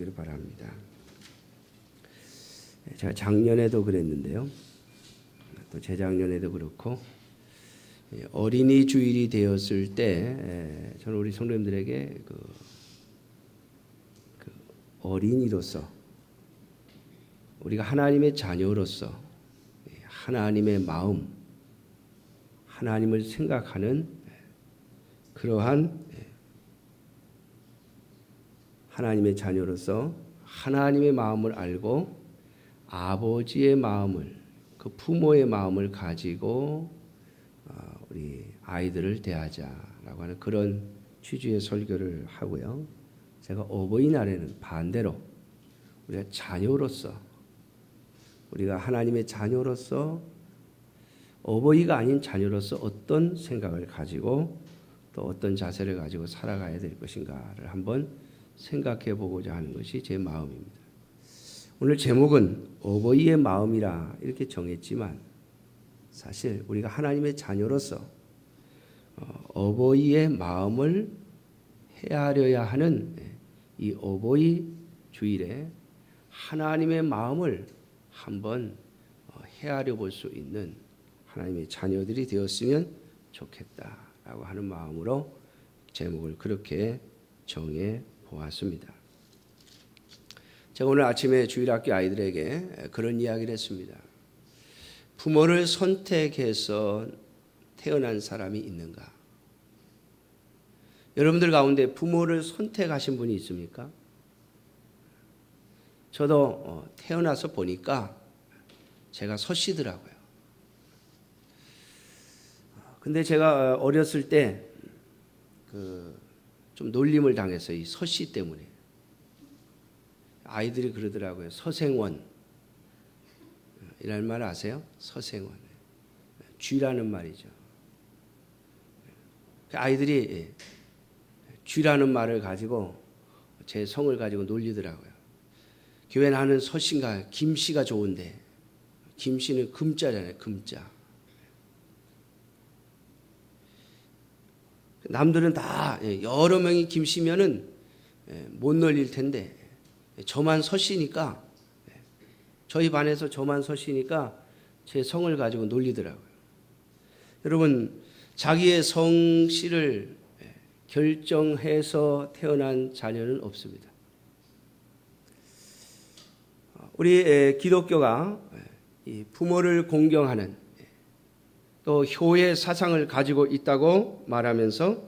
되기를 바랍니다. 제가 작년에도 그랬는데요. 또 재작년에도 그렇고 어린이 주일이 되었을 때 저는 우리 성도님들에게 그 어린이로서 우리가 하나님의 자녀로서 하나님의 마음, 하나님을 생각하는 그러한 하나님의 자녀로서 하나님의 마음을 알고 아버지의 마음을, 그 부모의 마음을 가지고 우리 아이들을 대하자라고 하는 그런 취지의 설교를 하고요. 제가 어버이날에는 반대로 우리가 자녀로서, 우리가 하나님의 자녀로서 어버이가 아닌 자녀로서 어떤 생각을 가지고 또 어떤 자세를 가지고 살아가야 될 것인가를 한번 생각해 보고자 하는 것이 제 마음입니다. 오늘 제목은 어버이의 마음이라 이렇게 정했지만 사실 우리가 하나님의 자녀로서 어버이의 마음을 헤아려야 하는 이 어버이 주일에 하나님의 마음을 한번 헤아려 볼 수 있는 하나님의 자녀들이 되었으면 좋겠다라고 하는 마음으로 제목을 그렇게 정해 보았습니다. 제가 오늘 아침에 주일학교 아이들에게 그런 이야기를 했습니다. 부모를 선택해서 태어난 사람이 있는가? 여러분들 가운데 부모를 선택하신 분이 있습니까? 저도 태어나서 보니까 제가 서씨더라고요. 근데 제가 어렸을 때 좀 놀림을 당했어요. 이 서씨 때문에. 아이들이 그러더라고요. 서생원. 이라는 말 아세요? 서생원. 쥐라는 말이죠. 아이들이 쥐라는 말을 가지고 제 성을 가지고 놀리더라고요. 교회 나는 서씨인가 김씨가 좋은데 김씨는 금자잖아요. 금자. 남들은 다 여러 명이 김씨면은 못 놀릴 텐데 저만 서씨니까 저희 반에서 저만 서씨니까 제 성을 가지고 놀리더라고요. 여러분 자기의 성씨를 결정해서 태어난 자녀는 없습니다. 우리 기독교가 부모를 공경하는 또 효의 사상을 가지고 있다고 말하면서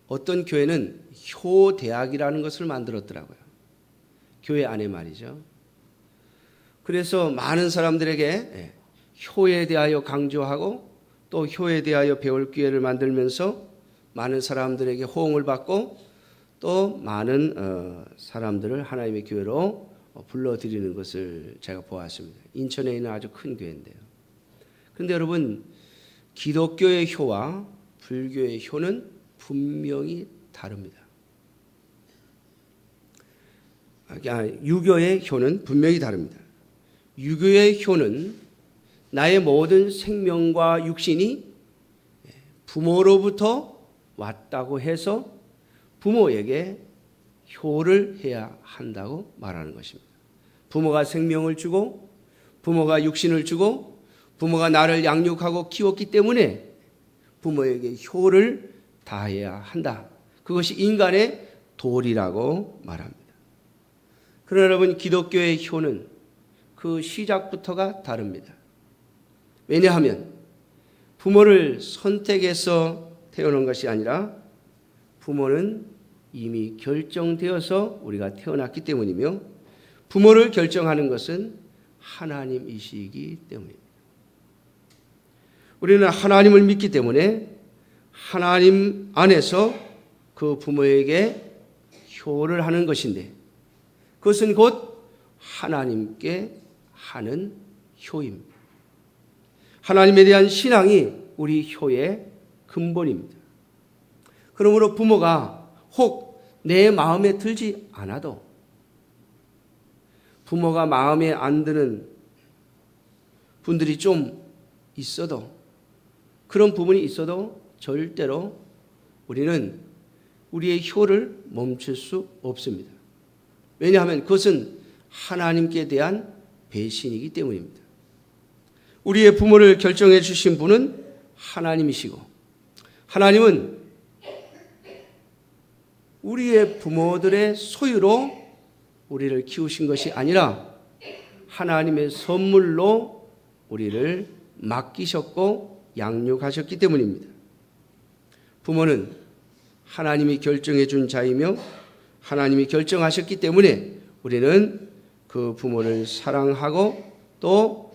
어떤 교회는 효대학이라는 것을 만들었더라고요. 교회 안에 말이죠. 그래서 많은 사람들에게 효에 대하여 강조하고 또 효에 대하여 배울 기회를 만들면서 많은 사람들에게 호응을 받고 또 많은 사람들을 하나님의 교회로 불러들이는 것을 제가 보았습니다. 인천에 있는 아주 큰 교회인데요. 그런데 여러분 기독교의 효와 불교의 효는 분명히 다릅니다. 유교의 효는 분명히 다릅니다. 유교의 효는 나의 모든 생명과 육신이 부모로부터 왔다고 해서 부모에게 효를 해야 한다고 말하는 것입니다. 부모가 생명을 주고 부모가 육신을 주고 부모가 나를 양육하고 키웠기 때문에 부모에게 효를 다해야 한다. 그것이 인간의 도리라고 말합니다. 그러나 여러분 기독교의 효는 그 시작부터가 다릅니다. 왜냐하면 부모를 선택해서 태어난 것이 아니라 부모는 이미 결정되어서 우리가 태어났기 때문이며 부모를 결정하는 것은 하나님이시기 때문입니다. 우리는 하나님을 믿기 때문에 하나님 안에서 그 부모에게 효를 하는 것인데 그것은 곧 하나님께 하는 효입니다. 하나님에 대한 신앙이 우리 효의 근본입니다. 그러므로 부모가 혹 내 마음에 들지 않아도 부모가 마음에 안 드는 분들이 좀 있어도 그런 부분이 있어도 절대로 우리는 우리의 효를 멈출 수 없습니다. 왜냐하면 그것은 하나님께 대한 배신이기 때문입니다. 우리의 부모를 결정해 주신 분은 하나님이시고, 하나님은 우리의 부모들의 소유로 우리를 키우신 것이 아니라 하나님의 선물로 우리를 맡기셨고 양육하셨기 때문입니다. 부모는 하나님이 결정해 준 자이며 하나님이 결정하셨기 때문에 우리는 그 부모를 사랑하고 또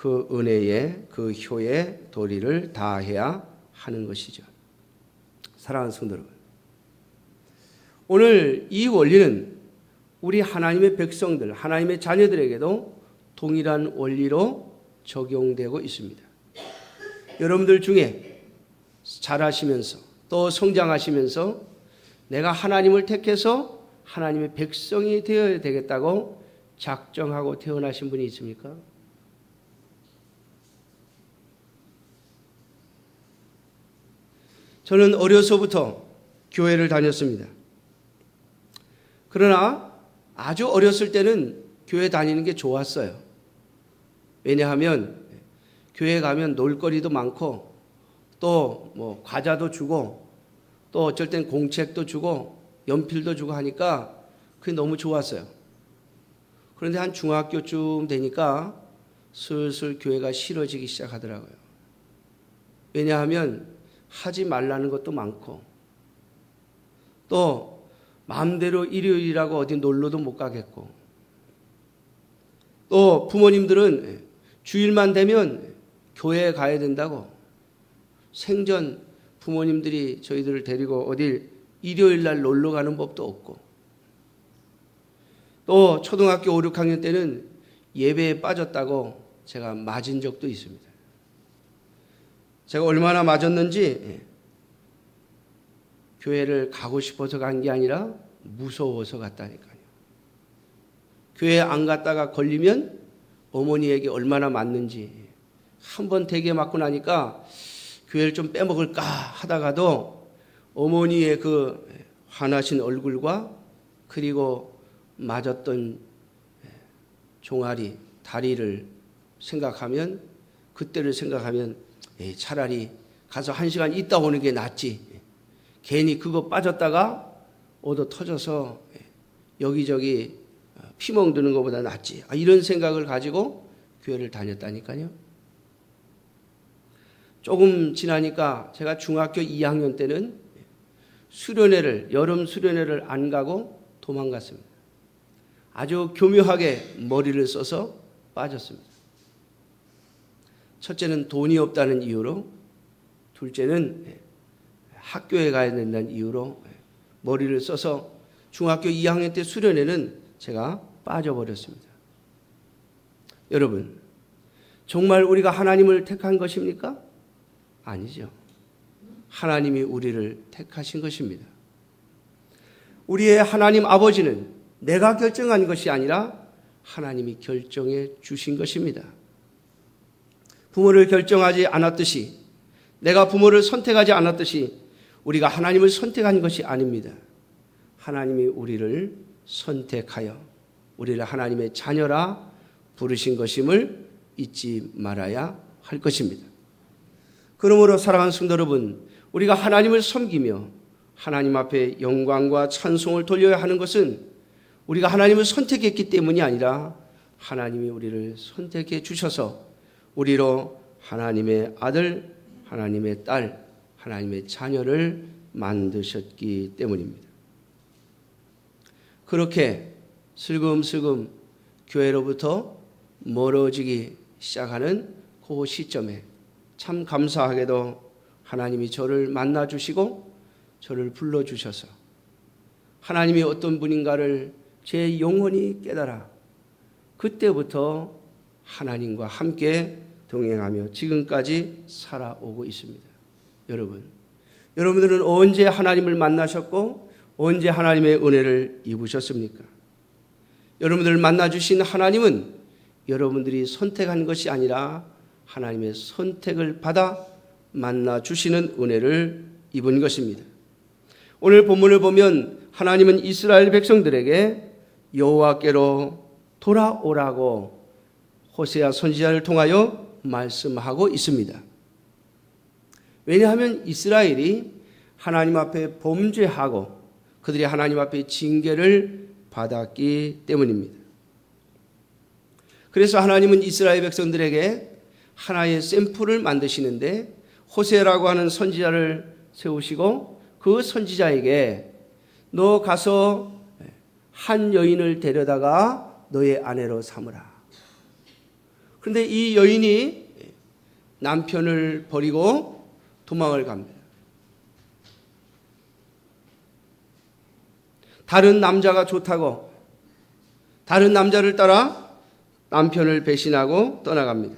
그 은혜에 그 효에 도리를 다해야 하는 것이죠. 사랑하는 성도 여러분, 오늘 이 원리는 우리 하나님의 백성들, 하나님의 자녀들에게도 동일한 원리로 적용되고 있습니다. 여러분들 중에 자라시면서 또 성장하시면서 내가 하나님을 택해서 하나님의 백성이 되어야 되겠다고 작정하고 태어나신 분이 있습니까? 저는 어려서부터 교회를 다녔습니다. 그러나 아주 어렸을 때는 교회 다니는 게 좋았어요. 왜냐하면 교회 가면 놀거리도 많고 또 뭐 과자도 주고 또 어쩔 땐 공책도 주고 연필도 주고 하니까 그게 너무 좋았어요. 그런데 한 중학교쯤 되니까 슬슬 교회가 싫어지기 시작하더라고요. 왜냐하면 하지 말라는 것도 많고 또 마음대로 일요일이라고 어디 놀러도 못 가겠고 또 부모님들은 주일만 되면 교회에 가야 된다고 생전 부모님들이 저희들을 데리고 어딜 일요일 날 놀러 가는 법도 없고 또 초등학교 5, 6학년 때는 예배에 빠졌다고 제가 맞은 적도 있습니다. 제가 얼마나 맞았는지 교회를 가고 싶어서 간 게 아니라 무서워서 갔다니까요. 교회 안 갔다가 걸리면 어머니에게 얼마나 맞는지 한 번 되게 맞고 나니까 교회를 좀 빼먹을까 하다가도 어머니의 그 화나신 얼굴과 그리고 맞았던 종아리, 다리를 생각하면 그때를 생각하면 차라리 가서 1시간 있다 오는 게 낫지. 괜히 그거 빠졌다가 얻어 터져서 여기저기 피멍 드는 것보다 낫지. 이런 생각을 가지고 교회를 다녔다니까요. 조금 지나니까 제가 중학교 2학년 때는 수련회를, 여름 수련회를 안 가고 도망갔습니다. 아주 교묘하게 머리를 써서 빠졌습니다. 첫째는 돈이 없다는 이유로, 둘째는 학교에 가야 된다는 이유로 머리를 써서 중학교 2학년 때 수련회는 제가 빠져버렸습니다. 여러분, 정말 우리가 하나님을 택한 것입니까? 아니죠. 하나님이 우리를 택하신 것입니다. 우리의 하나님 아버지는 내가 결정한 것이 아니라 하나님이 결정해 주신 것입니다. 부모를 결정하지 않았듯이, 내가 부모를 선택하지 않았듯이 우리가 하나님을 선택한 것이 아닙니다. 하나님이 우리를 선택하여 우리를 하나님의 자녀라 부르신 것임을 잊지 말아야 할 것입니다. 그러므로 사랑하는 성도 여러분, 우리가 하나님을 섬기며 하나님 앞에 영광과 찬송을 돌려야 하는 것은 우리가 하나님을 선택했기 때문이 아니라 하나님이 우리를 선택해 주셔서 우리로 하나님의 아들, 하나님의 딸, 하나님의 자녀를 만드셨기 때문입니다. 그렇게 슬금슬금 교회로부터 멀어지기 시작하는 그 시점에 참 감사하게도 하나님이 저를 만나주시고 저를 불러주셔서 하나님이 어떤 분인가를 제 영혼이 깨달아 그때부터 하나님과 함께 동행하며 지금까지 살아오고 있습니다. 여러분들은 언제 하나님을 만나셨고 언제 하나님의 은혜를 입으셨습니까? 여러분들을 만나주신 하나님은 여러분들이 선택한 것이 아니라 하나님의 선택을 받아 만나주시는 은혜를 입은 것입니다. 오늘 본문을 보면 하나님은 이스라엘 백성들에게 여호와께로 돌아오라고 호세아 선지자를 통하여 말씀하고 있습니다. 왜냐하면 이스라엘이 하나님 앞에 범죄하고 그들이 하나님 앞에 징계를 받았기 때문입니다. 그래서 하나님은 이스라엘 백성들에게 하나의 샘플을 만드시는데 호세아라고 하는 선지자를 세우시고 그 선지자에게 너 가서 한 여인을 데려다가 너의 아내로 삼으라. 그런데 이 여인이 남편을 버리고 도망을 갑니다. 다른 남자가 좋다고 다른 남자를 따라 남편을 배신하고 떠나갑니다.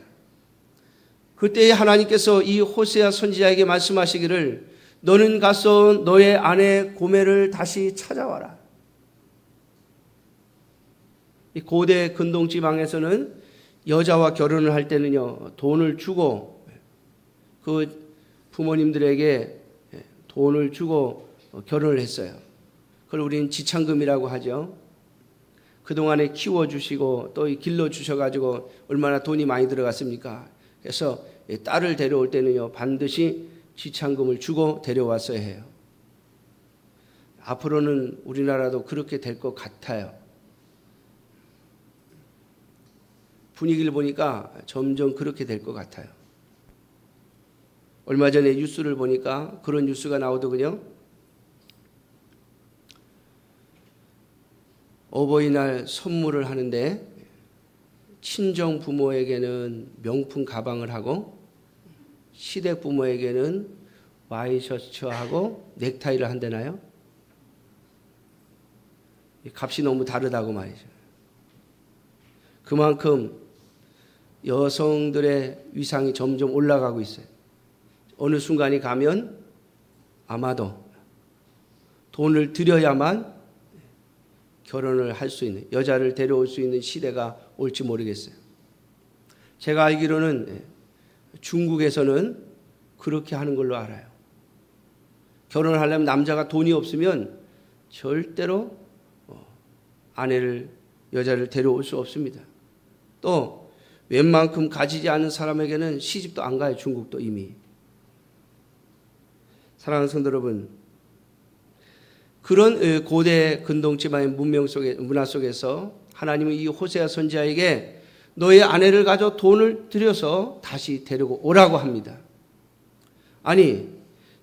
그때 하나님께서 이 호세아 선지자에게 말씀하시기를 너는 가서 너의 아내 고멜을 다시 찾아와라. 이 고대 근동 지방에서는 여자와 결혼을 할 때는요 돈을 주고 그 부모님들에게 돈을 주고 결혼을 했어요. 그걸 우리는 지창금이라고 하죠. 그동안에 키워주시고 또 길러주셔가지고 얼마나 돈이 많이 들어갔습니까? 그래서 딸을 데려올 때는요 반드시 지창금을 주고 데려왔어야 해요. 앞으로는 우리나라도 그렇게 될 것 같아요. 분위기를 보니까 점점 그렇게 될 것 같아요. 얼마 전에 뉴스를 보니까 그런 뉴스가 나오더군요. 어버이날 선물을 하는데 친정 부모에게는 명품 가방을 하고 시댁 부모에게는 와이셔츠하고 넥타이를 한다나요? 값이 너무 다르다고 말이죠. 그만큼 여성들의 위상이 점점 올라가고 있어요. 어느 순간이 가면 아마도 돈을 들여야만 결혼을 할 수 있는, 여자를 데려올 수 있는 시대가 올지 모르겠어요. 제가 알기로는 중국에서는 그렇게 하는 걸로 알아요. 결혼을 하려면 남자가 돈이 없으면 절대로 여자를 데려올 수 없습니다. 또 웬만큼 가지지 않은 사람에게는 시집도 안 가요. 중국도 이미. 사랑하는 성도 여러분, 그런 고대 근동 지방의 문화 속에서 하나님은 이 호세아 선지자에게 너의 아내를 가져 돈을 들여서 다시 데리고 오라고 합니다. 아니,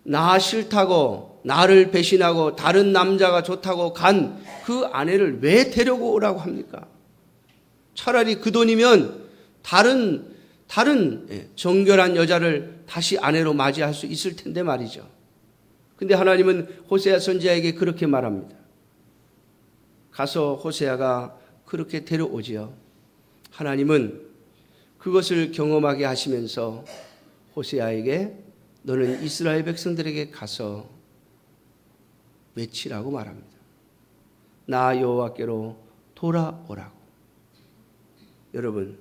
나 싫다고 나를 배신하고 다른 남자가 좋다고 간 그 아내를 왜 데리고 오라고 합니까? 차라리 그 돈이면 다른 정결한 여자를 다시 아내로 맞이할 수 있을 텐데 말이죠. 근데 하나님은 호세아 선지자에게 그렇게 말합니다. 가서 호세아가 그렇게 데려오지요. 하나님은 그것을 경험하게 하시면서 호세아에게 너는 이스라엘 백성들에게 가서 외치라고 말합니다. 나 여호와께로 돌아오라고. 여러분,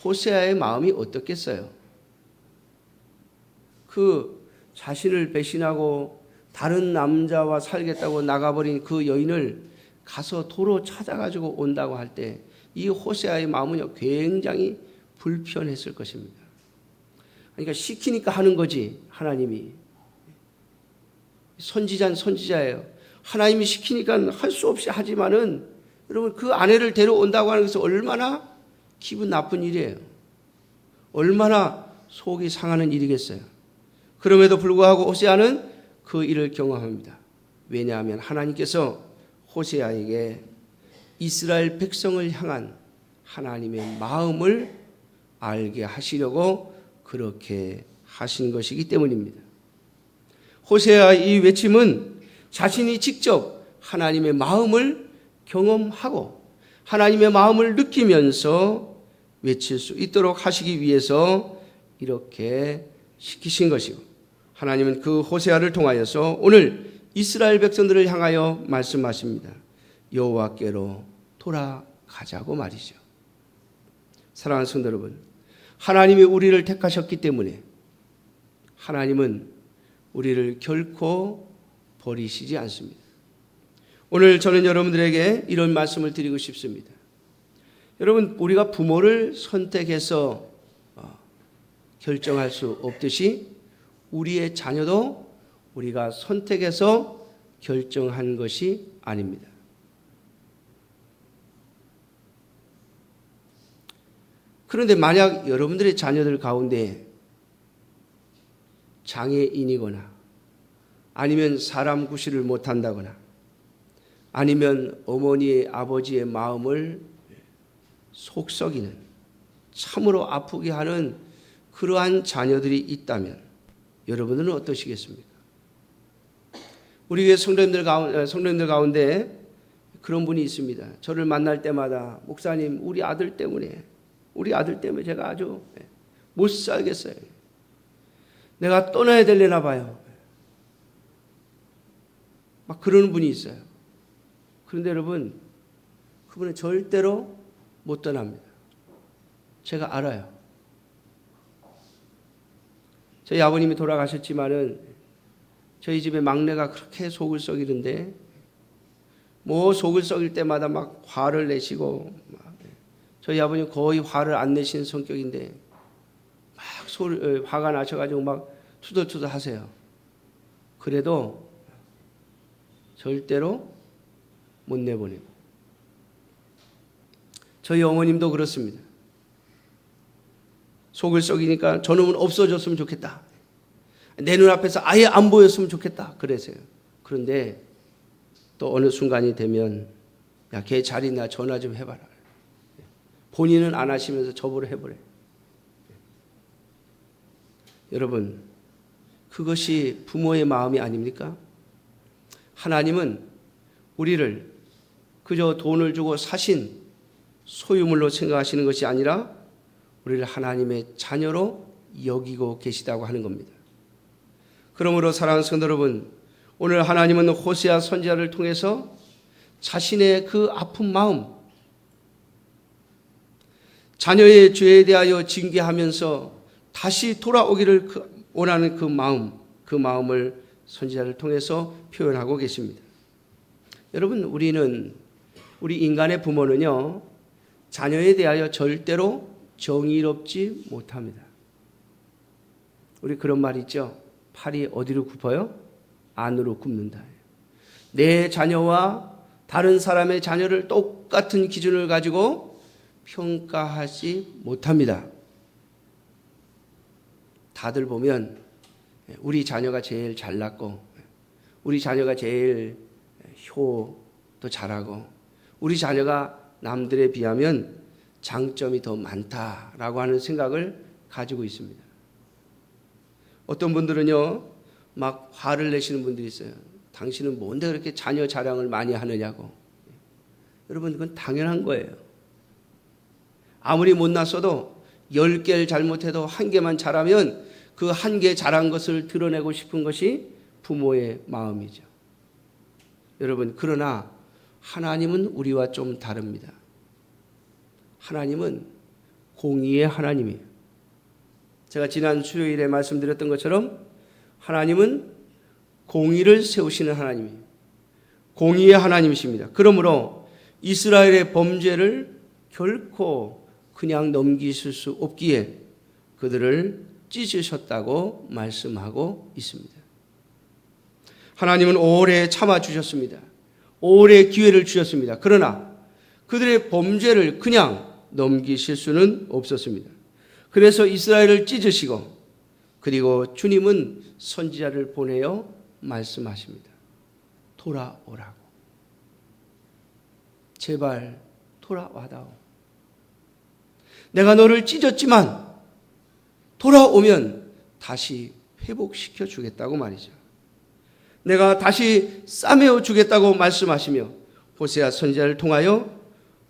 호세아의 마음이 어떻겠어요? 그 자신을 배신하고 다른 남자와 살겠다고 나가버린 그 여인을 가서 도로 찾아가지고 온다고 할 때 이 호세아의 마음은요 굉장히 불편했을 것입니다. 그러니까 시키니까 하는 거지. 하나님이 선지자는 선지자예요. 하나님이 시키니까 할 수 없이 하지만은 여러분 그 아내를 데려온다고 하는 것은 얼마나 기분 나쁜 일이에요. 얼마나 속이 상하는 일이겠어요. 그럼에도 불구하고 호세아는 그 일을 경험합니다. 왜냐하면 하나님께서 호세아에게 이스라엘 백성을 향한 하나님의 마음을 알게 하시려고 그렇게 하신 것이기 때문입니다. 호세아의 이 외침은 자신이 직접 하나님의 마음을 경험하고 하나님의 마음을 느끼면서 외칠 수 있도록 하시기 위해서 이렇게 시키신 것이고, 하나님은 그 호세아를 통하여서 오늘 이스라엘 백성들을 향하여 말씀하십니다. 여호와께로 돌아가자고 말이죠. 사랑하는 성도 여러분, 하나님이 우리를 택하셨기 때문에 하나님은 우리를 결코 버리시지 않습니다. 오늘 저는 여러분들에게 이런 말씀을 드리고 싶습니다. 여러분, 우리가 부모를 선택해서 결정할 수 없듯이 우리의 자녀도 우리가 선택해서 결정한 것이 아닙니다. 그런데 만약 여러분들의 자녀들 가운데 장애인이거나 아니면 사람 구실을 못한다거나 아니면 어머니의 아버지의 마음을 속썩이는 참으로 아프게 하는 그러한 자녀들이 있다면 여러분들은 어떠시겠습니까? 우리 교회 성도님들 가운데 그런 분이 있습니다. 저를 만날 때마다 목사님 우리 아들 때문에 제가 아주 못 살겠어요. 내가 떠나야 되려나 봐요. 막 그러는 분이 있어요. 그런데 여러분, 그분은 절대로 못 떠납니다. 제가 알아요. 저희 아버님이 돌아가셨지만은 저희 집에 막내가 그렇게 속을 썩이는데 뭐 속을 썩일 때마다 막 화를 내시고 저희 아버님 거의 화를 안 내시는 성격인데 막 화가 나셔가지고 막 투덜투덜 하세요. 그래도 절대로 못 내보내고. 저희 어머님도 그렇습니다. 속을 썩이니까 저놈은 없어졌으면 좋겠다. 내 눈앞에서 아예 안 보였으면 좋겠다. 그러세요. 그런데 또 어느 순간이 되면 야, 걔 잘 있나 전화 좀 해봐라. 본인은 안 하시면서 저보러 해보래. 여러분, 그것이 부모의 마음이 아닙니까? 하나님은 우리를 그저 돈을 주고 사신 소유물로 생각하시는 것이 아니라 우리를 하나님의 자녀로 여기고 계시다고 하는 겁니다. 그러므로 사랑하는 성도 여러분, 오늘 하나님은 호세아 선지자를 통해서 자신의 그 아픈 마음, 자녀의 죄에 대하여 징계하면서 다시 돌아오기를 원하는 그 마음을 선지자를 통해서 표현하고 계십니다. 여러분, 우리 인간의 부모는요, 자녀에 대하여 절대로 정의롭지 못합니다. 우리 그런 말 있죠? 팔이 어디로 굽어요? 안으로 굽는다. 내 자녀와 다른 사람의 자녀를 똑같은 기준을 가지고 평가하지 못합니다. 다들 보면 우리 자녀가 제일 잘났고 우리 자녀가 제일 효도 잘하고 우리 자녀가 남들에 비하면 장점이 더 많다라고 하는 생각을 가지고 있습니다. 어떤 분들은요, 막 화를 내시는 분들이 있어요. 당신은 뭔데 그렇게 자녀 자랑을 많이 하느냐고. 여러분, 그건 당연한 거예요. 아무리 못났어도 10개를 잘못해도 1개만 잘하면 그 1개 잘한 것을 드러내고 싶은 것이 부모의 마음이죠. 여러분, 그러나 하나님은 우리와 좀 다릅니다. 하나님은 공의의 하나님이에요. 제가 지난 수요일에 말씀드렸던 것처럼 하나님은 공의를 세우시는 하나님이에요. 공의의 하나님이십니다. 그러므로 이스라엘의 범죄를 결코 그냥 넘기실 수 없기에 그들을 찢으셨다고 말씀하고 있습니다. 하나님은 오래 참아주셨습니다. 오래 기회를 주셨습니다. 그러나 그들의 범죄를 그냥 넘기실 수는 없었습니다. 그래서 이스라엘을 찢으시고 그리고 주님은 선지자를 보내어 말씀하십니다. 돌아오라고. 제발 돌아와다오. 내가 너를 찢었지만 돌아오면 다시 회복시켜 주겠다고 말이죠. 내가 다시 싸매어 주겠다고 말씀하시며 호세아 선지자를 통하여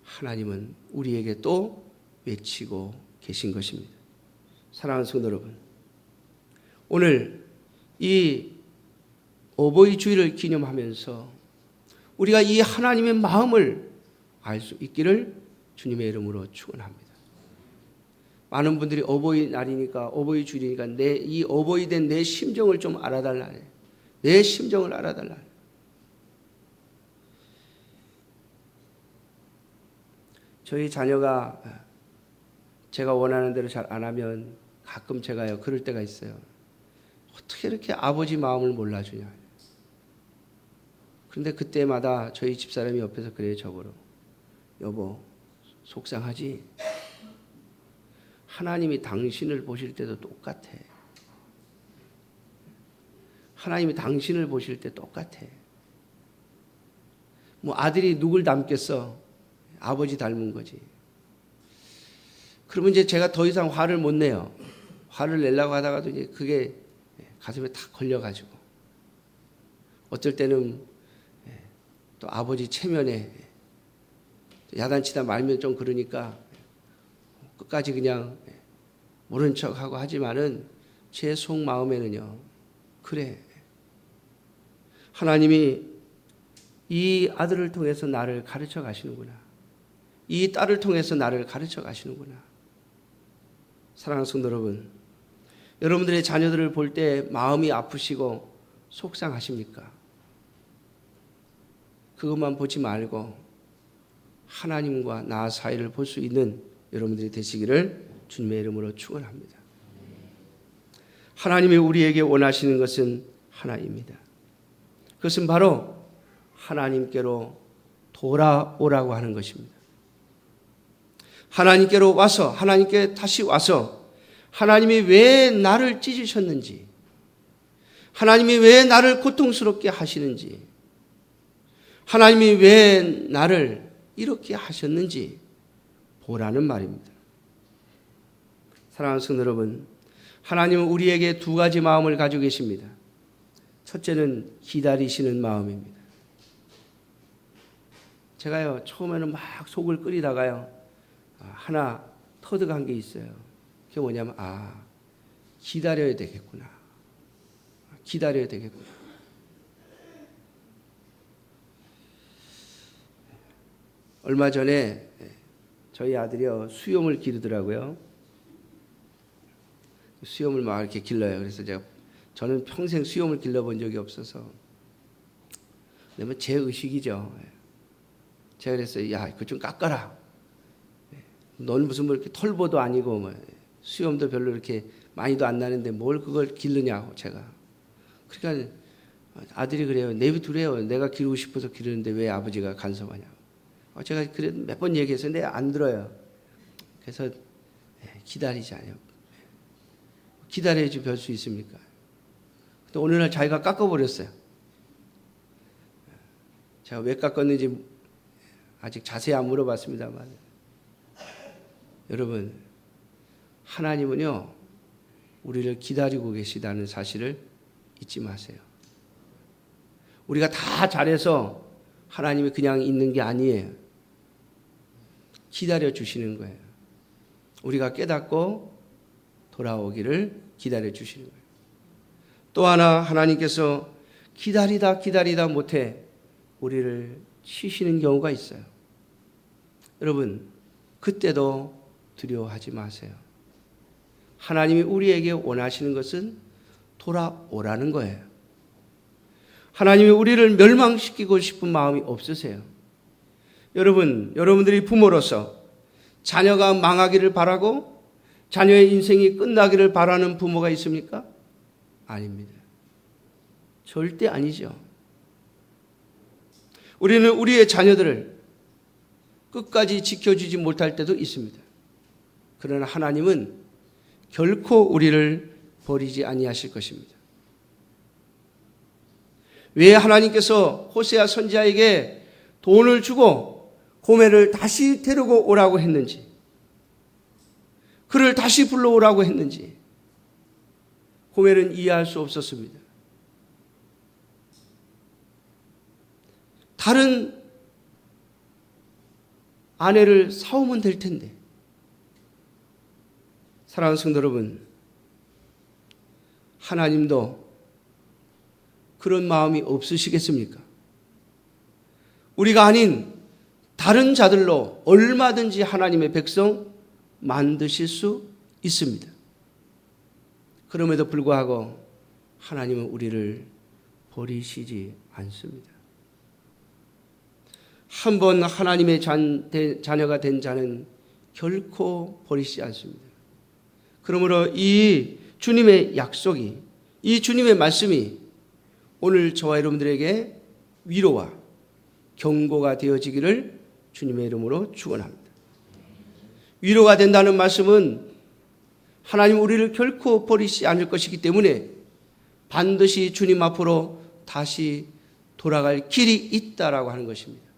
하나님은 우리에게 또 외치고 계신 것입니다. 사랑하는 성도 여러분, 오늘 이 어버이 주일을 기념하면서 우리가 이 하나님의 마음을 알 수 있기를 주님의 이름으로 축원합니다. 많은 분들이 어버이날이니까 어버이 주일이니까 이 어버이 된 내 심정을 좀 알아달라. 내 심정을 알아달라. 저희 자녀가 제가 원하는 대로 잘 안 하면 가끔 제가요 그럴 때가 있어요. 어떻게 이렇게 아버지 마음을 몰라주냐. 그런데 그때마다 저희 집사람이 옆에서 그래요. 저거로. 여보, 속상하지? 하나님이 당신을 보실 때도 똑같아. 하나님이 당신을 보실 때 똑같아. 뭐 아들이 누굴 닮겠어? 아버지 닮은 거지. 그러면 이제 제가 더 이상 화를 못 내요. 화를 내려고 하다가도 이제 그게 가슴에 탁 걸려가지고. 어떨 때는 또 아버지 체면에 야단치다 말면 좀 그러니까 끝까지 그냥 모른 척하고 하지만은 제 속마음에는요. 그래. 하나님이 이 아들을 통해서 나를 가르쳐 가시는구나. 이 딸을 통해서 나를 가르쳐 가시는구나. 사랑하는 성도 여러분, 여러분들의 자녀들을 볼 때 마음이 아프시고 속상하십니까? 그것만 보지 말고 하나님과 나 사이를 볼 수 있는 여러분들이 되시기를 주님의 이름으로 축원합니다. 하나님이 우리에게 원하시는 것은 하나입니다. 그것은 바로 하나님께로 돌아오라고 하는 것입니다. 하나님께로 와서 하나님께 다시 와서 하나님이 왜 나를 찢으셨는지, 하나님이 왜 나를 고통스럽게 하시는지, 하나님이 왜 나를 이렇게 하셨는지 보라는 말입니다. 사랑하는 성도 여러분, 하나님은 우리에게 두 가지 마음을 가지고 계십니다. 첫째는 기다리시는 마음입니다. 제가요 처음에는 막 속을 끓이다가요 하나 터득한 게 있어요. 그게 뭐냐면 기다려야 되겠구나. 기다려야 되겠구나. 얼마 전에 저희 아들이요 수염을 기르더라고요. 수염을 막 이렇게 길러요. 그래서 저는 평생 수염을 길러본 적이 없어서 그러면 제 의식이죠. 제가 그랬어요. 야, 그거 좀 깎아라. 넌 무슨 뭐 이렇게 털보도 아니고 뭐 수염도 별로 이렇게 많이도 안 나는데 뭘 그걸 기르냐고 제가. 그러니까 아들이 그래요. 내비두래요. 내가 기르고 싶어서 기르는데 왜 아버지가 간섭하냐고. 제가 그래도 몇 번 얘기해서 근데 안 들어요. 그래서 기다리자요. 기다려야지 별 수 있습니까? 근데 어느 날 자기가 깎아버렸어요. 제가 왜 깎았는지 아직 자세히 안 물어봤습니다만 여러분 하나님은요 우리를 기다리고 계시다는 사실을 잊지 마세요. 우리가 다 잘해서 하나님이 그냥 있는 게 아니에요. 기다려 주시는 거예요. 우리가 깨닫고 돌아오기를 기다려 주시는 거예요. 또 하나 하나님께서 기다리다 못해 우리를 치시는 경우가 있어요. 여러분 그때도 두려워하지 마세요. 하나님이 우리에게 원하시는 것은 돌아오라는 거예요. 하나님이 우리를 멸망시키고 싶은 마음이 없으세요. 여러분들이 부모로서 자녀가 망하기를 바라고 자녀의 인생이 끝나기를 바라는 부모가 있습니까? 아닙니다. 절대 아니죠. 우리는 우리의 자녀들을 끝까지 지켜주지 못할 때도 있습니다. 그러나 하나님은 결코 우리를 버리지 아니하실 것입니다. 왜 하나님께서 호세아 선지자에게 돈을 주고 고멜을 다시 데리고 오라고 했는지, 그를 다시 불러오라고 했는지 고멜은 이해할 수 없었습니다. 다른 아내를 사오면 될 텐데. 사랑하는 성도 여러분, 하나님도 그런 마음이 없으시겠습니까? 우리가 아닌 다른 자들로 얼마든지 하나님의 백성 만드실 수 있습니다. 그럼에도 불구하고 하나님은 우리를 버리시지 않습니다. 한번 하나님의 자녀가 된 자는 결코 버리지 않습니다. 그러므로 이 주님의 약속이, 이 주님의 말씀이 오늘 저와 여러분들에게 위로와 경고가 되어지기를 주님의 이름으로 축원합니다. 위로가 된다는 말씀은 하나님 우리를 결코 버리지 않을 것이기 때문에 반드시 주님 앞으로 다시 돌아갈 길이 있다라고 하는 것입니다.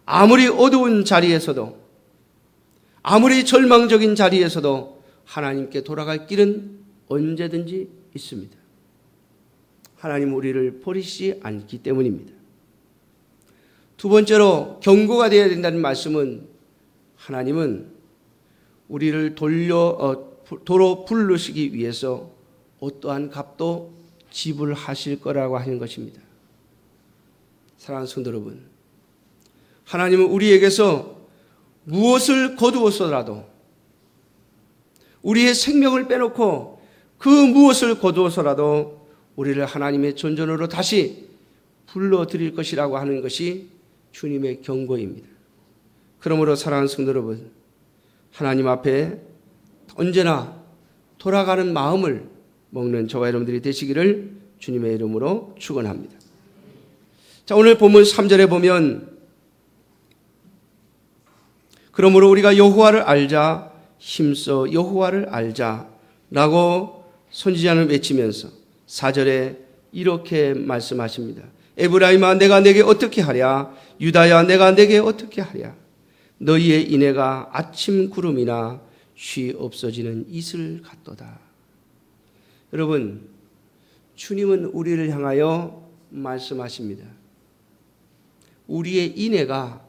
아무리 어두운 자리에서도, 아무리 절망적인 자리에서도 하나님께 돌아갈 길은 언제든지 있습니다. 하나님 우리를 버리시지 않기 때문입니다. 두 번째로 경고가 되어야 된다는 말씀은 하나님은 우리를 도로 부르시기 위해서 어떠한 값도 지불하실 거라고 하는 것입니다. 사랑하는 성도 여러분, 하나님은 우리에게서 무엇을 거두어서라도, 우리의 생명을 빼놓고 그 무엇을 거두어서라도 우리를 하나님의 존전으로 다시 불러드릴 것이라고 하는 것이 주님의 경고입니다. 그러므로 사랑하는 성도 여러분, 하나님 앞에 언제나 돌아가는 마음을 먹는 저와 여러분들이 되시기를 주님의 이름으로 축원합니다. 자, 오늘 본문 3절에 보면 그러므로 우리가 여호와를 알자, 힘써 여호와를 알자라고 선지자는 외치면서 4절에 이렇게 말씀하십니다. 에브라임아 내가 내게 어떻게 하랴, 유다야 내가 내게 어떻게 하랴. 너희의 인애가 아침 구름이나 쉬 없어지는 이슬 같도다. 여러분, 주님은 우리를 향하여 말씀하십니다. 우리의 인애가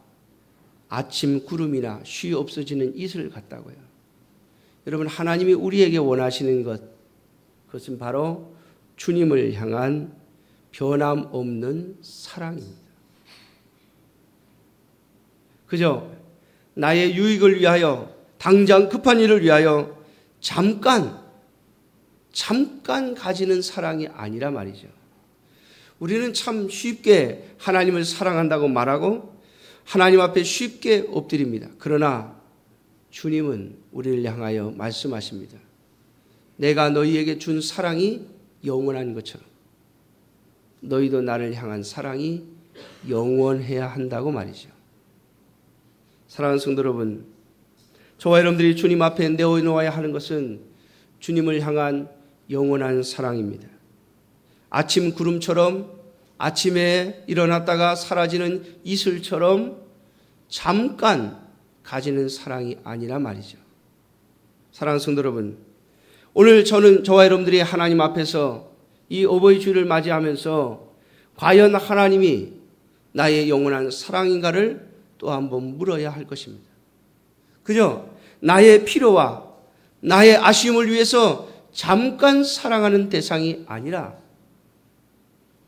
아침 구름이나 쉬 없어지는 이슬 같다고요. 여러분, 하나님이 우리에게 원하시는 것, 그것은 바로 주님을 향한 변함없는 사랑입니다. 그저 나의 유익을 위하여, 당장 급한 일을 위하여 잠깐 가지는 사랑이 아니라 말이죠. 우리는 참 쉽게 하나님을 사랑한다고 말하고 하나님 앞에 쉽게 엎드립니다. 그러나 주님은 우리를 향하여 말씀하십니다. 내가 너희에게 준 사랑이 영원한 것처럼 너희도 나를 향한 사랑이 영원해야 한다고 말이죠. 사랑하는 성도 여러분, 저와 여러분들이 주님 앞에 내어놓아야 하는 것은 주님을 향한 영원한 사랑입니다. 아침 구름처럼 아침에 일어났다가 사라지는 이슬처럼 잠깐 가지는 사랑이 아니라 말이죠. 사랑하는 성도 여러분, 오늘 저와 여러분들이 하나님 앞에서 이 어버이 주일을 맞이하면서 과연 하나님이 나의 영원한 사랑인가를 또 한번 물어야 할 것입니다. 그저 나의 필요와 나의 아쉬움을 위해서 잠깐 사랑하는 대상이 아니라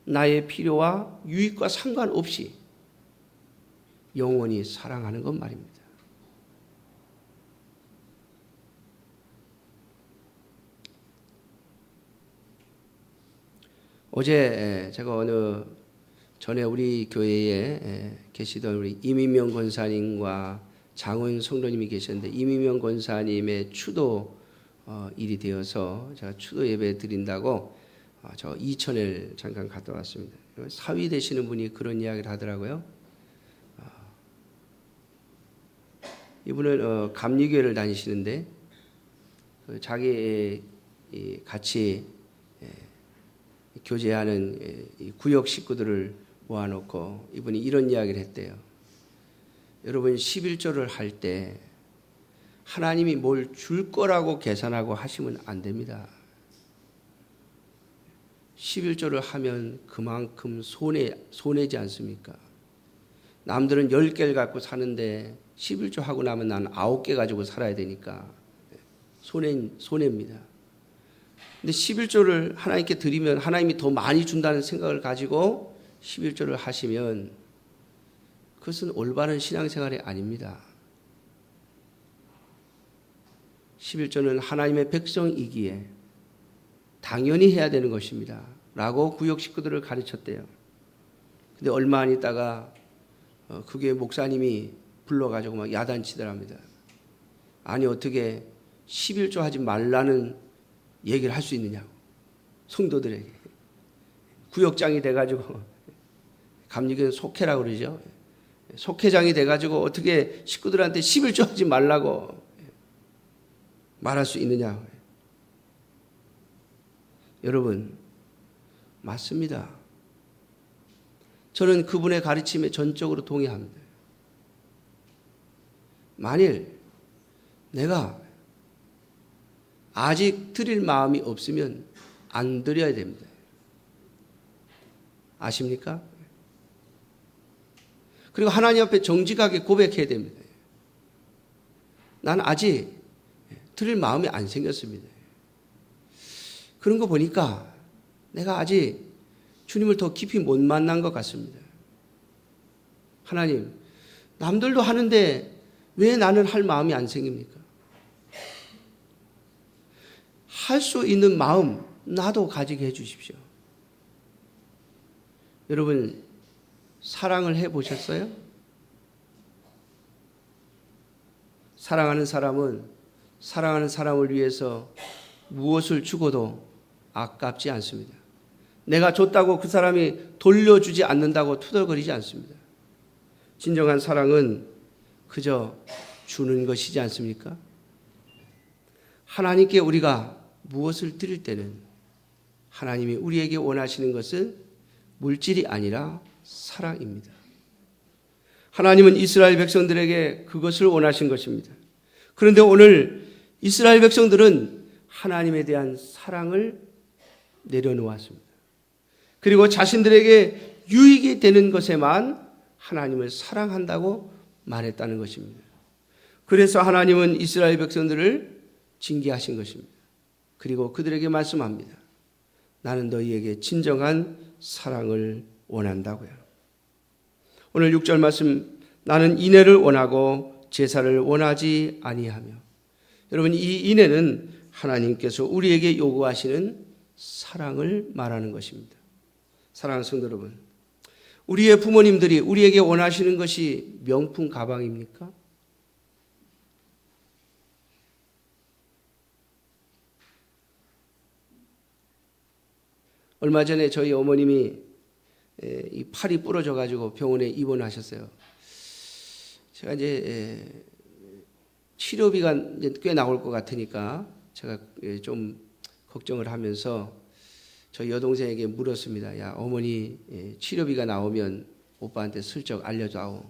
나의 필요와 유익과 상관없이 영원히 사랑하는 것 말입니다. 어제 제가 전에 우리 교회에 계시던 우리 이민명 권사님과 장훈 성도님이 계셨는데, 이민명 권사님의 추도 일이 되어서 제가 추도 예배 드린다고 저 이천을 잠깐 갔다 왔습니다. 사위 되시는 분이 그런 이야기를 하더라고요. 이분은 감리교회를 다니시는데 자기 같이 교제하는 구역 식구들을 모아놓고 이분이 이런 이야기를 했대요. 여러분, 11조를 할 때 하나님이 뭘 줄 거라고 계산하고 하시면 안 됩니다. 11조를 하면 그만큼 손해지 않습니까? 남들은 10개를 갖고 사는데 11조 하고 나면 난 9개 가지고 살아야 되니까 손해입니다. 근데 11조를 하나님께 드리면 하나님이 더 많이 준다는 생각을 가지고 11조를 하시면 그것은 올바른 신앙생활이 아닙니다. 11조는 하나님의 백성이기에 당연히 해야 되는 것입니다 라고 구역 식구들을 가르쳤대요. 근데 얼마 안 있다가 그 교회 목사님이 불러가지고 막 야단치더랍니다. 아니 어떻게 11조 하지 말라는 얘기를 할 수 있느냐고. 성도들에게. 구역장이 돼가지고 감리교는 속회라고 그러죠. 속회장이 돼가지고 어떻게 식구들한테 11조 하지 말라고 말할 수 있느냐. 여러분 맞습니다. 저는 그분의 가르침에 전적으로 동의합니다. 만일 내가 아직 드릴 마음이 없으면 안 드려야 됩니다. 아십니까? 그리고 하나님 앞에 정직하게 고백해야 됩니다. 난 아직 드릴 마음이 안 생겼습니다. 그런 거 보니까 내가 아직 주님을 더 깊이 못 만난 것 같습니다. 하나님, 남들도 하는데 왜 나는 할 마음이 안 생깁니까? 할 수 있는 마음 나도 가지게 해 주십시오. 여러분 사랑을 해 보셨어요? 사랑하는 사람은 사랑하는 사람을 위해서 무엇을 주고도 아깝지 않습니다. 내가 줬다고 그 사람이 돌려주지 않는다고 투덜거리지 않습니다. 진정한 사랑은 그저 주는 것이지 않습니까? 하나님께 우리가 무엇을 드릴 때는 하나님이 우리에게 원하시는 것은 물질이 아니라 사랑입니다. 하나님은 이스라엘 백성들에게 그것을 원하신 것입니다. 그런데 오늘 이스라엘 백성들은 하나님에 대한 사랑을 내려놓았습니다. 그리고 자신들에게 유익이 되는 것에만 하나님을 사랑한다고 말했다는 것입니다. 그래서 하나님은 이스라엘 백성들을 징계하신 것입니다. 그리고 그들에게 말씀합니다. 나는 너희에게 진정한 사랑을 원한다고요. 오늘 6절 말씀, 나는 인애를 원하고 제사를 원하지 아니하며. 여러분, 이 인애는 하나님께서 우리에게 요구하시는 사랑을 말하는 것입니다. 사랑하는 성도 여러분, 우리의 부모님들이 우리에게 원하시는 것이 명품 가방입니까? 얼마 전에 저희 어머님이 이 팔이 부러져 가지고 병원에 입원하셨어요. 제가 이제 치료비가 이제 꽤 나올 것 같으니까 제가 좀 걱정을 하면서 저희 여동생에게 물었습니다. 야, 어머니 치료비가 나오면 오빠한테 슬쩍 알려줘.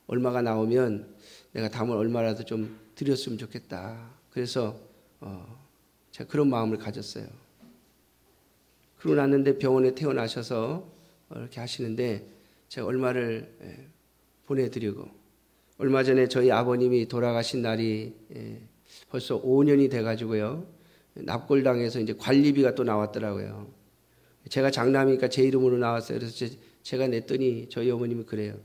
얼마가 나오면 내가 담을 얼마라도 좀 드렸으면 좋겠다. 그래서 제가 그런 마음을 가졌어요. 그러고 났는데 병원에 퇴원하셔서 이렇게 하시는데 제가 얼마를 보내드리고, 얼마 전에 저희 아버님이 돌아가신 날이 벌써 5년이 돼가지고요. 납골당해서 이제 관리비가 또 나왔더라고요. 제가 장남이니까 제 이름으로 나왔어요. 그래서 제가 냈더니 저희 어머님이 그래요.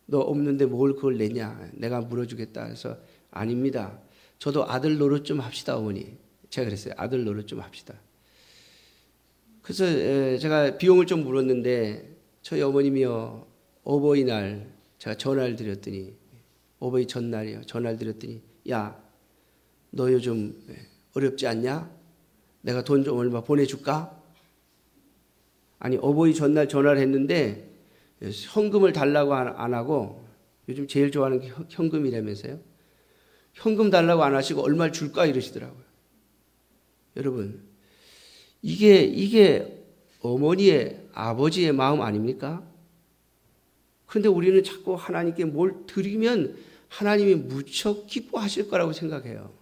너 없는데 뭘 그걸 내냐? 내가 물어주겠다. 그래서 아닙니다. 저도 아들 노릇 좀 합시다, 어머니. 제가 그랬어요. 아들 노릇 좀 합시다. 그래서 제가 비용을 좀 물었는데 저희 어머님이요, 어버이날 제가 전화를 드렸더니, 어버이 전날이요, 전화를 드렸더니, 야, 너 요즘 어렵지 않냐? 내가 돈 좀 얼마 보내줄까? 아니, 어버이 전날 전화를 했는데 현금을 달라고 안 하고, 요즘 제일 좋아하는 게 현금이라면서요. 현금 달라고 안 하시고 얼마를 줄까 이러시더라고요. 여러분, 이게 어머니의, 아버지의 마음 아닙니까? 그런데 우리는 자꾸 하나님께 뭘 드리면 하나님이 무척 기뻐하실 거라고 생각해요.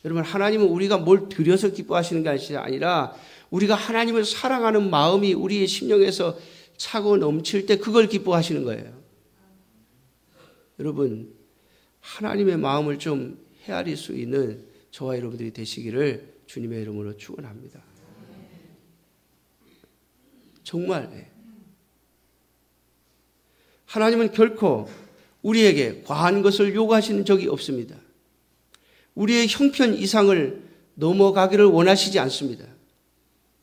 여러분, 하나님은 우리가 뭘 드려서 기뻐하시는 게 아니라 우리가 하나님을 사랑하는 마음이 우리의 심령에서 차고 넘칠 때 그걸 기뻐하시는 거예요. 여러분, 하나님의 마음을 좀 헤아릴 수 있는 저와 여러분들이 되시기를 주님의 이름으로 축원합니다. 정말 하나님은 결코 우리에게 과한 것을 요구하시는 적이 없습니다. 우리의 형편 이상을 넘어가기를 원하시지 않습니다.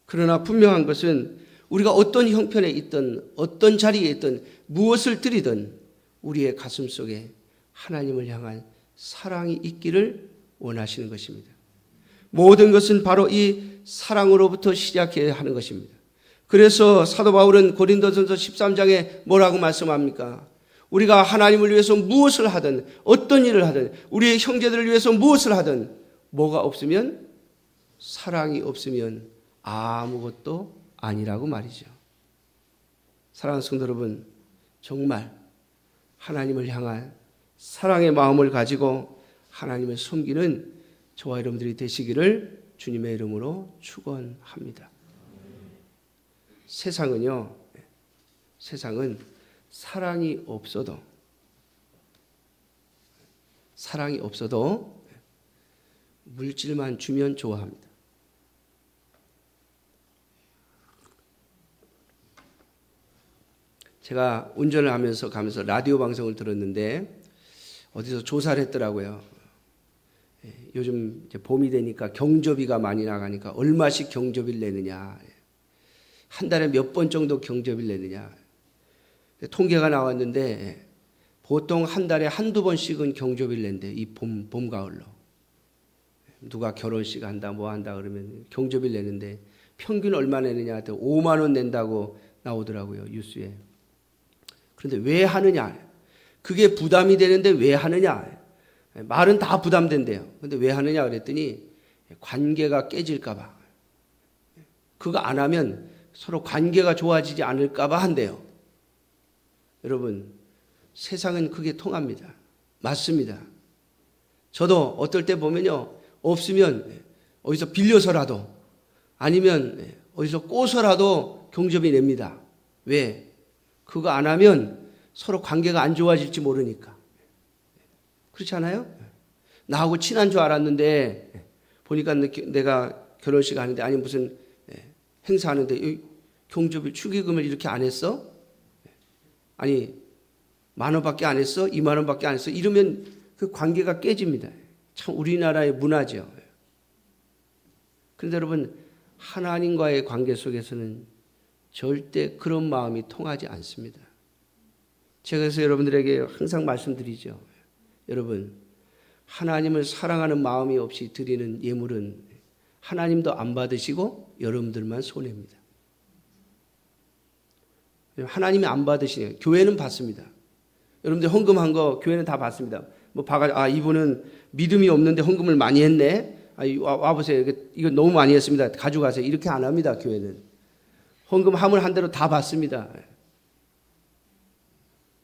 그러나 분명한 것은 우리가 어떤 형편에 있든 어떤 자리에 있든 무엇을 드리든 우리의 가슴 속에 하나님을 향한 사랑이 있기를 원하시는 것입니다. 모든 것은 바로 이 사랑으로부터 시작해야 하는 것입니다. 그래서 사도 바울은 고린도전서 13장에 뭐라고 말씀합니까? 우리가 하나님을 위해서 무엇을 하든 어떤 일을 하든 우리의 형제들을 위해서 무엇을 하든 뭐가 없으면, 사랑이 없으면 아무것도 아니라고 말이죠. 사랑하는 성도 여러분, 정말 하나님을 향한 사랑의 마음을 가지고 하나님을 섬기는 저와 여러분들이 되시기를 주님의 이름으로 축원합니다. 세상은 사랑이 없어도 물질만 주면 좋아합니다. 제가 운전을 가면서 라디오 방송을 들었는데 어디서 조사를 했더라고요. 요즘 이제 봄이 되니까 경조비가 많이 나가니까 얼마씩 경조비를 내느냐, 한 달에 몇 번 정도 경조비를 내느냐 통계가 나왔는데 보통 한 달에 한두 번씩은 경조비를 낸대. 이 봄 가을로 누가 결혼식 한다 뭐 한다 그러면 경조비를 내는데 평균 얼마 내느냐 하더니 5만 원 낸다고 나오더라고요, 뉴스에. 그런데 왜 하느냐? 그게 부담이 되는데 왜 하느냐? 말은 다 부담된대요. 그런데 왜 하느냐 그랬더니 관계가 깨질까 봐. 그거 안 하면 서로 관계가 좋아지지 않을까 봐 한대요. 여러분, 세상은 그게 통합니다. 맞습니다. 저도 어떨 때 보면요, 없으면 어디서 빌려서라도 아니면 어디서 꼬서라도 경조비 냅니다. 왜? 그거 안 하면 서로 관계가 안 좋아질지 모르니까. 그렇지 않아요? 나하고 친한 줄 알았는데 보니까 내가 결혼식 하는데 아니 무슨 행사하는데 경조비 축의금을 이렇게 안 했어? 아니 10,000원밖에 안 했어? 20,000원밖에 안 했어? 이러면 그 관계가 깨집니다. 참 우리나라의 문화죠. 그런데 여러분, 하나님과의 관계 속에서는 절대 그런 마음이 통하지 않습니다. 제가 그래서 여러분들에게 항상 말씀드리죠. 여러분, 하나님을 사랑하는 마음이 없이 드리는 예물은 하나님도 안 받으시고 여러분들만 손해입니다. 하나님이 안 받으시네요. 교회는 받습니다. 여러분들 헌금한 거 교회는 다 받습니다. 뭐 봐가 이분은 믿음이 없는데 헌금을 많이 했네. 와보세요. 이거 너무 많이 했습니다. 가져가세요. 이렇게 안 합니다. 교회는 헌금함을 한 대로 다 받습니다.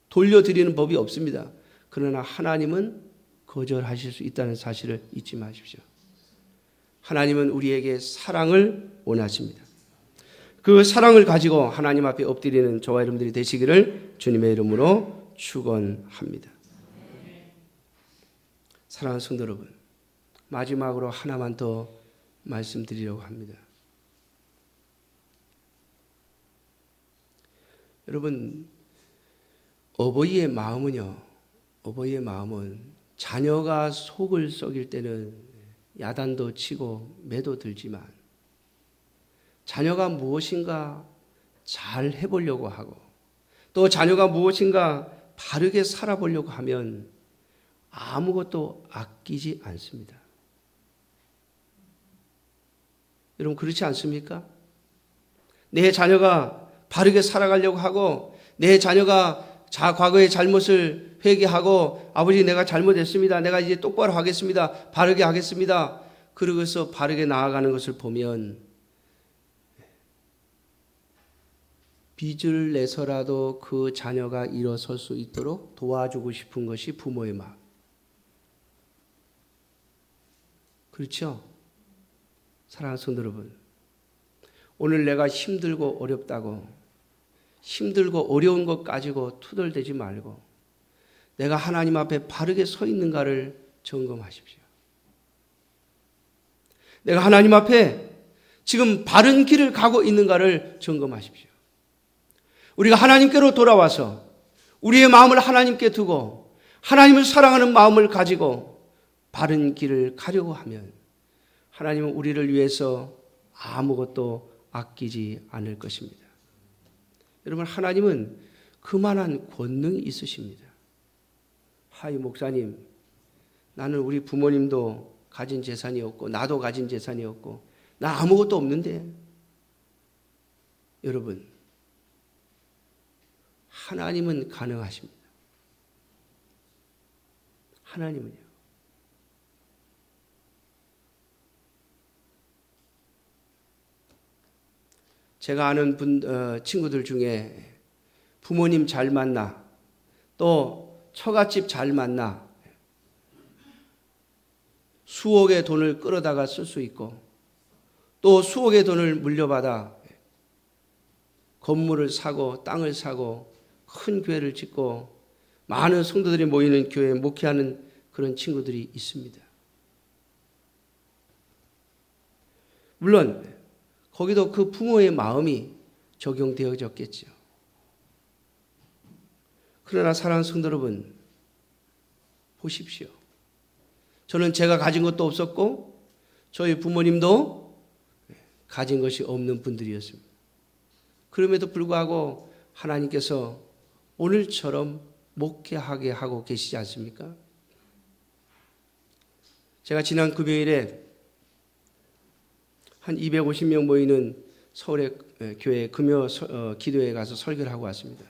돌려드리는 법이 없습니다. 그러나 하나님은 거절하실 수 있다는 사실을 잊지 마십시오. 하나님은 우리에게 사랑을 원하십니다. 그 사랑을 가지고 하나님 앞에 엎드리는 저와 여러분들이 되시기를 주님의 이름으로 축원합니다. 사랑하는 성도 여러분, 마지막으로 하나만 더 말씀드리려고 합니다. 여러분, 어버이의 마음은 자녀가 속을 썩일 때는 야단도 치고 매도 들지만 자녀가 무엇인가 잘 해보려고 하고 또 자녀가 무엇인가 바르게 살아보려고 하면 아무것도 아끼지 않습니다. 여러분, 그렇지 않습니까? 내 자녀가 바르게 살아가려고 하고 내 자녀가 과거의 잘못을 회개하고 아버지 내가 잘못했습니다. 내가 이제 똑바로 하겠습니다. 바르게 하겠습니다. 그러고서 바르게 나아가는 것을 보면 빚을 내서라도 그 자녀가 일어설 수 있도록 도와주고 싶은 것이 부모의 마음. 그렇죠? 사랑하는 성도 여러분, 오늘 내가 힘들고 어렵다고 힘들고 어려운 것 가지고 투덜대지 말고 내가 하나님 앞에 바르게 서 있는가를 점검하십시오. 내가 하나님 앞에 지금 바른 길을 가고 있는가를 점검하십시오. 우리가 하나님께로 돌아와서 우리의 마음을 하나님께 두고 하나님을 사랑하는 마음을 가지고 바른 길을 가려고 하면 하나님은 우리를 위해서 아무것도 아끼지 않을 것입니다. 여러분, 하나님은 그만한 권능이 있으십니다. 하이 목사님, 나는 우리 부모님도 가진 재산이 없고 나도 가진 재산이 없고 나 아무것도 없는데. 여러분, 하나님은 가능하십니다. 하나님은요. 제가 아는 친구들 중에 부모님 잘 만나, 또 처갓집 잘 만나, 수억의 돈을 끌어다가 쓸 수 있고, 또 수억의 돈을 물려받아 건물을 사고 땅을 사고 큰 교회를 짓고 많은 성도들이 모이는 교회에 목회하는 그런 친구들이 있습니다. 물론 거기도 그 부모의 마음이 적용되어졌겠죠. 그러나 사랑하는 성도 여러분, 보십시오. 저는 제가 가진 것도 없었고 저희 부모님도 가진 것이 없는 분들이었습니다. 그럼에도 불구하고 하나님께서 오늘처럼 목회하게 하고 계시지 않습니까? 제가 지난 금요일에 한 250명 모이는 서울의 교회 금요 기도회에 가서 설교를 하고 왔습니다.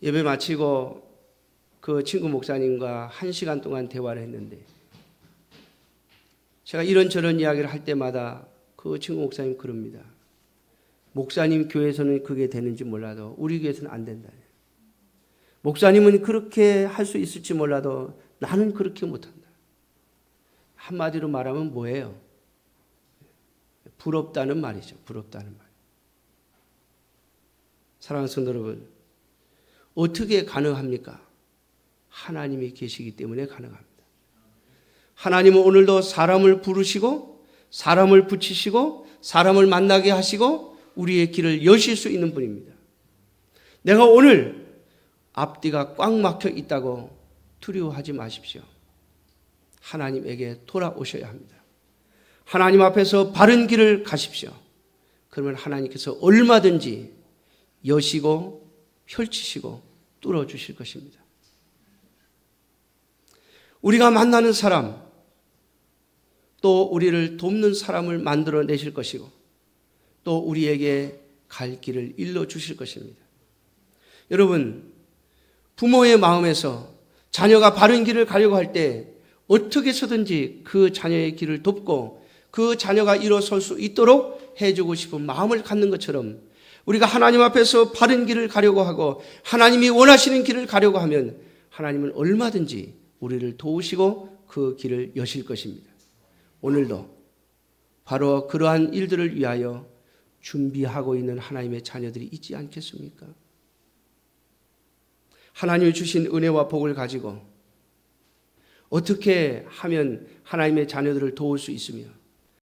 예배 마치고 그 친구 목사님과 1시간 동안 대화를 했는데, 제가 이런저런 이야기를 할 때마다 그 친구 목사님 그럽니다. 목사님 교회에서는 그게 되는지 몰라도 우리 교회에서는 안 된다. 목사님은 그렇게 할 수 있을지 몰라도 나는 그렇게 못한다. 한마디로 말하면 뭐예요? 부럽다는 말이죠. 부럽다는 말. 사랑하는 성도 여러분, 어떻게 가능합니까? 하나님이 계시기 때문에 가능합니다. 하나님은 오늘도 사람을 부르시고 사람을 붙이시고 사람을 만나게 하시고 우리의 길을 여실 수 있는 분입니다. 내가 오늘 앞뒤가 꽉 막혀 있다고 두려워하지 마십시오. 하나님에게 돌아오셔야 합니다. 하나님 앞에서 바른 길을 가십시오. 그러면 하나님께서 얼마든지 여시고 펼치시고 뚫어주실 것입니다. 우리가 만나는 사람, 또 우리를 돕는 사람을 만들어내실 것이고 또 우리에게 갈 길을 일러주실 것입니다. 여러분, 부모의 마음에서 자녀가 바른 길을 가려고 할 때 어떻게 해서든지 그 자녀의 길을 돕고 그 자녀가 일어설 수 있도록 해주고 싶은 마음을 갖는 것처럼 우리가 하나님 앞에서 바른 길을 가려고 하고 하나님이 원하시는 길을 가려고 하면 하나님은 얼마든지 우리를 도우시고 그 길을 여실 것입니다. 오늘도 바로 그러한 일들을 위하여 준비하고 있는 하나님의 자녀들이 있지 않겠습니까? 하나님이 주신 은혜와 복을 가지고 어떻게 하면 하나님의 자녀들을 도울 수 있으며